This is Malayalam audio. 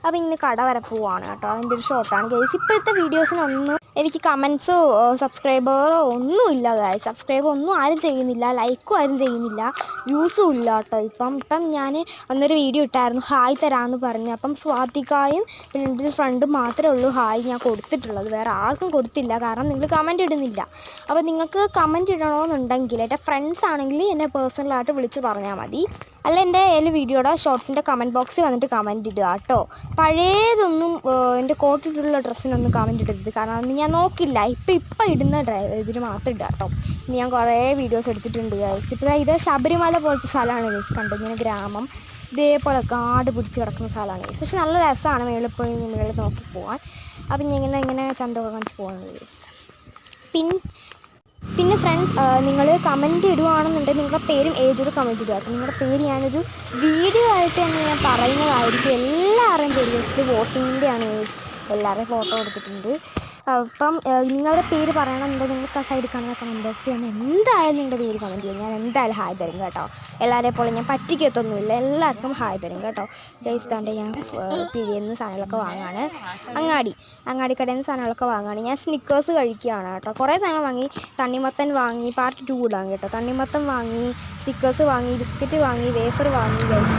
അപ്പോൾ ഇന്ന് കട വരെ പോവാണ് കേട്ടോ. അതിൻ്റെ ഒരു ഷോർട്ടാണ് ഗൈസ്. ഇപ്പോഴത്തെ വീഡിയോസിനൊന്നും എനിക്ക് കമൻസോ സബ്സ്ക്രൈബറോ ഒന്നുമില്ല ഗൈസ്. സബ്സ്ക്രൈബ് ഒന്നും ആരും ചെയ്യുന്നില്ല, ലൈക്കും ആരും ചെയ്യുന്നില്ല, വ്യൂസും ഇല്ല കേട്ടോ. ഇപ്പം ഞാൻ അന്നൊരു വീഡിയോ ഇട്ടായിരുന്നു ഹായ് തരാമെന്ന് പറഞ്ഞ്. അപ്പം സ്വാതികായും പിന്നെ എൻ്റെ ഒരു ഫ്രണ്ടും മാത്രമേ ഉള്ളൂ ഹായ് ഞാൻ കൊടുത്തിട്ടുള്ളത്, വേറെ ആർക്കും കൊടുത്തില്ല. കാരണം നിങ്ങൾ കമൻറ്റ് ഇടുന്നില്ല. അപ്പോൾ നിങ്ങൾക്ക് കമൻറ്റ് ഇടണമെന്നുണ്ടെങ്കിൽ എൻ്റെ ഫ്രണ്ട്സ് ആണെങ്കിൽ എന്നെ പേഴ്സണലായിട്ട് വിളിച്ച് പറഞ്ഞാൽ മതി. അല്ല എൻ്റെ വീഡിയോയുടെ ഷോർട്സിൻ്റെ കമൻറ്റ് ബോക്സിൽ വന്നിട്ട് കമൻറ്റ് ഇടുക കേട്ടോ. പഴയതൊന്നും എൻ്റെ കോട്ടിട്ടുള്ള ഡ്രസ്സിനൊന്നും കമൻറ്റ് ഇടരുത്, കാരണം അതൊന്നും ഞാൻ നോക്കില്ല. ഇപ്പം ഇടുന്ന ഇതിന് മാത്രം ഇടുക കേട്ടോ. ഇനി ഞാൻ കുറേ വീഡിയോസ് എടുത്തിട്ടുണ്ട് ഗൈസ്. ഇപ്പോൾ ഇത് ശബരിമല പോലത്തെ സ്ഥലമാണ് ഗൈസ്. കണ്ടു ഇങ്ങനെ ഗ്രാമം ഇതേപോലെ കാട് പിടിച്ച് കിടക്കുന്ന സ്ഥലമാണ് ഗൈസ്. പക്ഷെ നല്ല രസമാണ് മേളിൽ പോയി മേളിൽ നോക്കി പോകാൻ. അപ്പം ഞാൻ ഇങ്ങനെ ചന്തമൊക്കെ കാണിച്ച് പോകാൻ ഗൈസ്. പിന്നെ ഫ്രണ്ട്സ്, നിങ്ങൾ കമൻറ്റ് ഇടുകയാണെന്നുണ്ടെങ്കിൽ നിങ്ങളുടെ പേരും ഏജോട് കമൻറ്റ് ഇടുക. അപ്പം നിങ്ങളുടെ പേര് ഞാനൊരു വീഡിയോ ആയിട്ട് തന്നെ ഞാൻ പറയുന്നതായിരിക്കും. എല്ലാവരുടെയും പേര് ഗൈസ് വോട്ടിങ്ങിൻ്റെയാണ് ഗൈസ്. എല്ലാവരുടെയും ഫോട്ടോ കൊടുത്തിട്ടുണ്ട്. അപ്പം നിങ്ങളുടെ പേര് പറയണമെന്നുണ്ടെങ്കിൽ നിങ്ങൾക്ക് ആ സൈഡിൽ കാണുന്ന കമൻറ്റ് ബോക്സിൽ വന്ന് എന്തായാലും നിങ്ങളുടെ പേര് കമൻറ്റ് ചെയ്യും. ഞാൻ എന്തായാലും ഹായ് തരും കേട്ടോ. എല്ലാവരെയും പോലെ ഞാൻ പറ്റിക്കത്തൊന്നുമില്ല, എല്ലാവർക്കും ഹായ് തരും കേട്ടോ. ഗൈസ് താണ്ടെ ഞാൻ പിഴിയിൽ നിന്ന് സാധനങ്ങളൊക്കെ വാങ്ങാണ്. അങ്ങാടിക്കടയിൽ നിന്ന് സാധനങ്ങളൊക്കെ വാങ്ങുകയാണ്. ഞാൻ സ്നിക്കേഴ്സ് കഴിക്കുകയാണ് കേട്ടോ. കുറേ സാധനങ്ങൾ വാങ്ങി. തണ്ണിമത്തൻ വാങ്ങി, പാർട്ട് 2 ഇടാം കേട്ടോ. തണ്ണിമത്തൻ വാങ്ങി, സ്റ്റിക്കേഴ്സ് വാങ്ങി, ബിസ്ക്കറ്റ് വാങ്ങി, വേഫർ വാങ്ങി ഗൈസ്.